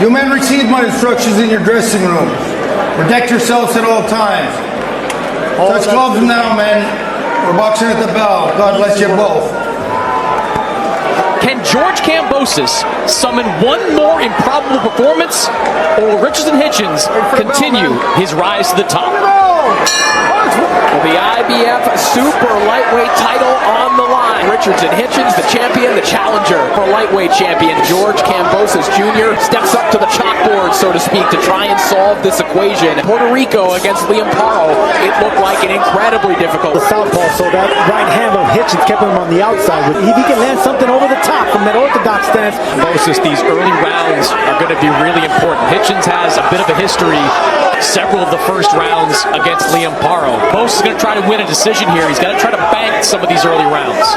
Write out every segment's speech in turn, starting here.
You men receive my instructions in your dressing rooms. Protect yourselves at all times. Touch gloves now, men. We're boxing at the bell. God bless you both. Can George Kambosos summon one more improbable performance, or will Richardson Hitchins continue his rise to the top? The IBF super lightweight title on the line. Richardson Hitchins, the champion, the challenger for lightweight champion George Kambosos Jr. steps up to the chalkboard, so to speak, to try and solve this equation. Puerto Rico against Liam Paro. It looked like an incredibly difficult. The southpaw, so that right hand of Hitchins kept him on the outside. If he can land something over the top from that orthodox stance. Kambosos, these early rounds are going to be really important. Hitchins has a bit of a history, several of the first rounds against Liam Paro. Kambosos is going to try to win a decision here. He's got to try to bank some of these early rounds.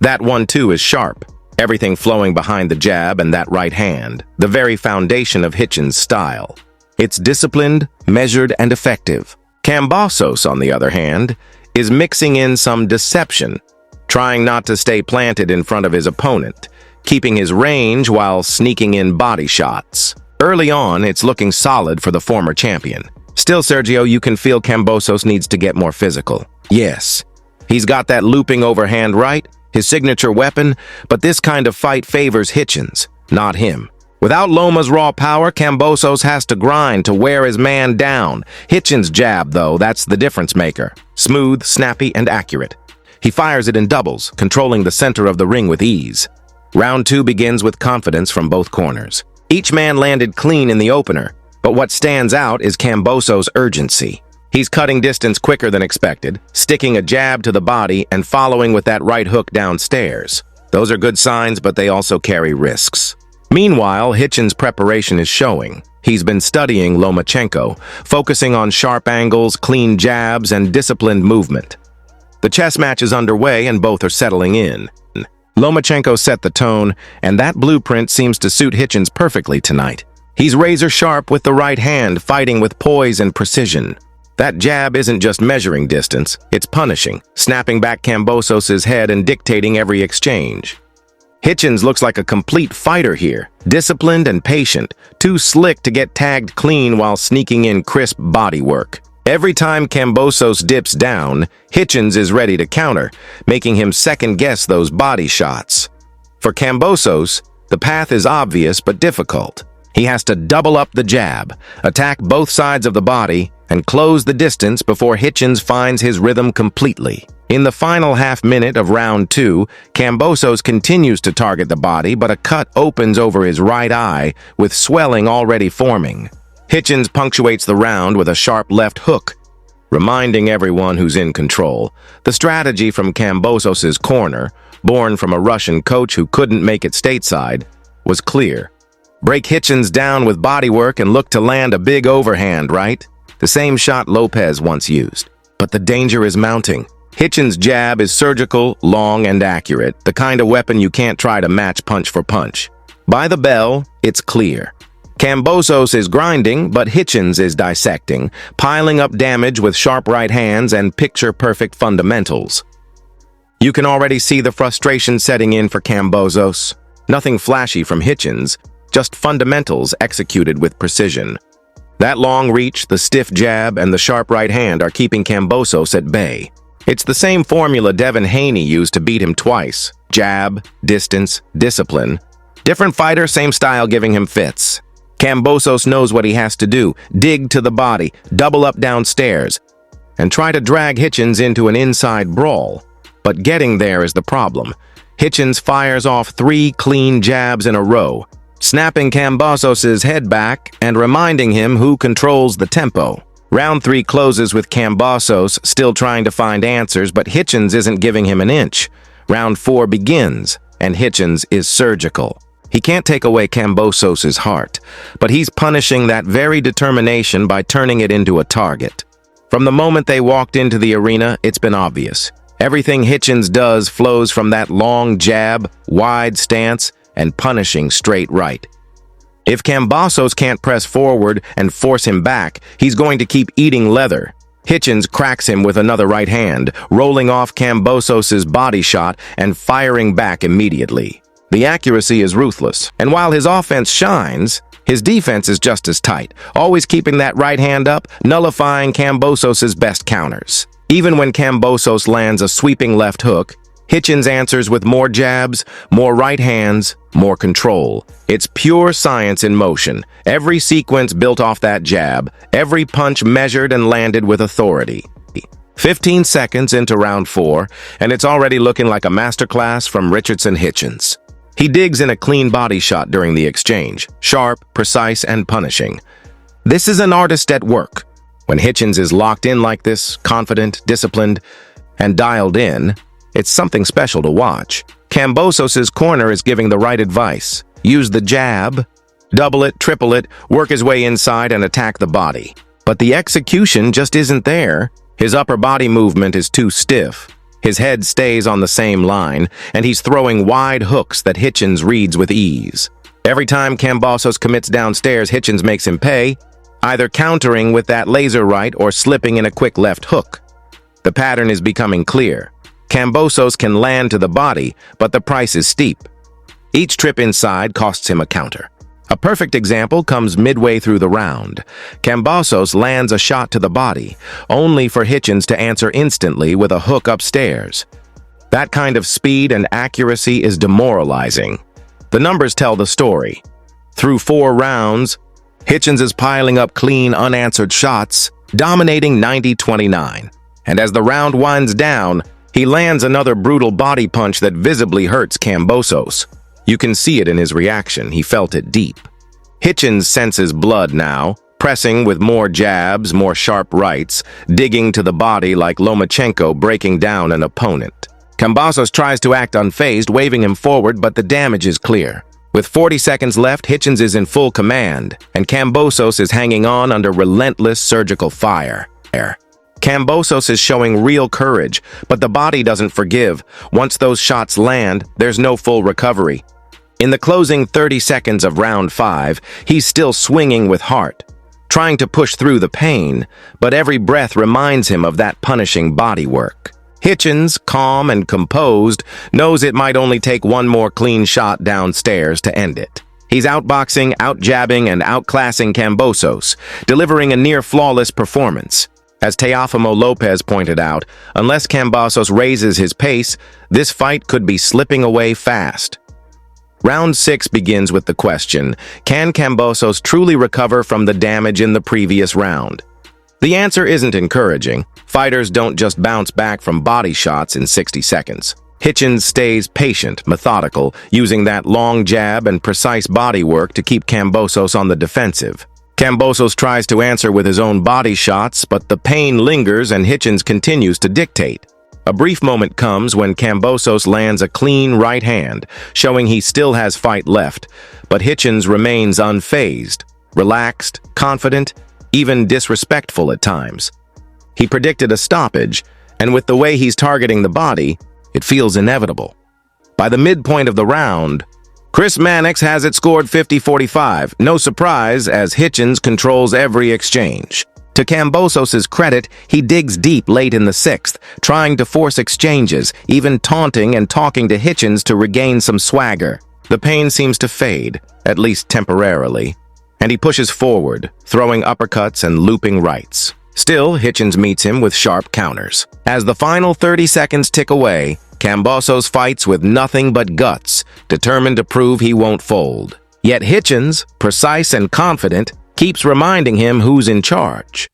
That 1-2 is sharp, everything flowing behind the jab and that right hand, the very foundation of Hitchins' style. It's disciplined, measured, and effective. Kambosos, on the other hand, is mixing in some deception, trying not to stay planted in front of his opponent, keeping his range while sneaking in body shots. Early on, it's looking solid for the former champion. Still, Sergio, you can feel Kambosos needs to get more physical. Yes, he's got that looping overhand right, his signature weapon, but this kind of fight favors Hitchins, not him. Without Loma's raw power, Kambosos has to grind to wear his man down. Hitchins' jab, though, that's the difference maker. Smooth, snappy, and accurate. He fires it in doubles, controlling the center of the ring with ease. Round 2 begins with confidence from both corners. Each man landed clean in the opener, but what stands out is Kambosos' urgency. He's cutting distance quicker than expected, sticking a jab to the body and following with that right hook downstairs. Those are good signs, but they also carry risks. Meanwhile, Hitchins' preparation is showing. He's been studying Lomachenko, focusing on sharp angles, clean jabs, and disciplined movement. The chess match is underway and both are settling in. Lomachenko set the tone, and that blueprint seems to suit Hitchins perfectly tonight. He's razor-sharp with the right hand, fighting with poise and precision. That jab isn't just measuring distance, it's punishing, snapping back Kambosos' head and dictating every exchange. Hitchins looks like a complete fighter here, disciplined and patient, too slick to get tagged clean while sneaking in crisp body work. Every time Kambosos dips down, Hitchins is ready to counter, making him second-guess those body shots. For Kambosos, the path is obvious but difficult. He has to double up the jab, attack both sides of the body, and close the distance before Hitchins finds his rhythm completely. In the final half-minute of round 2, Kambosos continues to target the body, but a cut opens over his right eye, with swelling already forming. Hitchins punctuates the round with a sharp left hook, reminding everyone who's in control. The strategy from Kambosos' corner, born from a Russian coach who couldn't make it stateside, was clear. Break Hitchins down with bodywork and look to land a big overhand, right? The same shot Lopez once used. But the danger is mounting. Hitchins' jab is surgical, long, and accurate, the kind of weapon you can't try to match punch for punch. By the bell, it's clear. Kambosos is grinding, but Hitchins is dissecting, piling up damage with sharp right hands and picture-perfect fundamentals. You can already see the frustration setting in for Kambosos. Nothing flashy from Hitchins, just fundamentals executed with precision. That long reach, the stiff jab, and the sharp right hand are keeping Kambosos at bay. It's the same formula Devin Haney used to beat him twice. Jab, distance, discipline. Different fighter, same style giving him fits. Kambosos knows what he has to do. Dig to the body, double up downstairs, and try to drag Hitchins into an inside brawl. But getting there is the problem. Hitchins fires off 3 clean jabs in a row, snapping Kambosos' head back and reminding him who controls the tempo. Round 3 closes with Kambosos still trying to find answers, but Hitchins isn't giving him an inch. Round 4 begins, and Hitchins is surgical. He can't take away Kambosos' heart, but he's punishing that very determination by turning it into a target. From the moment they walked into the arena, it's been obvious. Everything Hitchins does flows from that long jab, wide stance, and punishing straight right. If Kambosos can't press forward and force him back, he's going to keep eating leather. Hitchins cracks him with another right hand, rolling off Kambosos' body shot and firing back immediately. The accuracy is ruthless, and while his offense shines, his defense is just as tight, always keeping that right hand up, nullifying Kambosos' best counters. Even when Kambosos lands a sweeping left hook, Hitchins answers with more jabs, more right hands, more control. It's pure science in motion, every sequence built off that jab, every punch measured and landed with authority. 15 seconds into round 4, and it's already looking like a masterclass from Richardson Hitchins. He digs in a clean body shot during the exchange, sharp, precise, and punishing. This is an artist at work. When Hitchins is locked in like this, confident, disciplined, and dialed in, it's something special to watch. Kambosos' corner is giving the right advice. Use the jab, double it, triple it, work his way inside and attack the body. But the execution just isn't there. His upper body movement is too stiff. His head stays on the same line, and he's throwing wide hooks that Hitchins reads with ease. Every time Kambosos commits downstairs, Hitchins makes him pay, either countering with that laser right or slipping in a quick left hook. The pattern is becoming clear. Kambosos can land to the body, but the price is steep. Each trip inside costs him a counter. A perfect example comes midway through the round. Kambosos lands a shot to the body, only for Hitchins to answer instantly with a hook upstairs. That kind of speed and accuracy is demoralizing. The numbers tell the story. Through 4 rounds, Hitchins is piling up clean, unanswered shots, dominating 90-29. And as the round winds down, he lands another brutal body punch that visibly hurts Kambosos. You can see it in his reaction. He felt it deep. Hitchins senses blood now, pressing with more jabs, more sharp rights, digging to the body like Lomachenko breaking down an opponent. Kambosos tries to act unfazed, waving him forward, but the damage is clear. With 40 seconds left, Hitchins is in full command, and Kambosos is hanging on under relentless surgical fire. Kambosos is showing real courage, but the body doesn't forgive. Once those shots land, there's no full recovery. In the closing 30 seconds of round 5, he's still swinging with heart, trying to push through the pain, but every breath reminds him of that punishing bodywork. Hitchins, calm and composed, knows it might only take one more clean shot downstairs to end it. He's outboxing, outjabbing, and outclassing Kambosos, delivering a near-flawless performance. As Teofimo Lopez pointed out, unless Kambosos raises his pace, this fight could be slipping away fast. Round 6 begins with the question, can Kambosos truly recover from the damage in the previous round? The answer isn't encouraging. Fighters don't just bounce back from body shots in 60 seconds. Hitchins stays patient, methodical, using that long jab and precise body work to keep Kambosos on the defensive. Kambosos tries to answer with his own body shots, but the pain lingers and Hitchins continues to dictate. A brief moment comes when Kambosos lands a clean right hand, showing he still has fight left, but Hitchins remains unfazed, relaxed, confident, even disrespectful at times. He predicted a stoppage, and with the way he's targeting the body, it feels inevitable. By the midpoint of the round, Chris Mannix has it scored 50-45, no surprise as Hitchins controls every exchange. To Kambosos' credit, he digs deep late in the 6th, trying to force exchanges, even taunting and talking to Hitchins to regain some swagger. The pain seems to fade, at least temporarily, and he pushes forward, throwing uppercuts and looping rights. Still, Hitchins meets him with sharp counters. As the final 30 seconds tick away, Kambosos fights with nothing but guts, determined to prove he won't fold. Yet Hitchins, precise and confident, keeps reminding him who's in charge.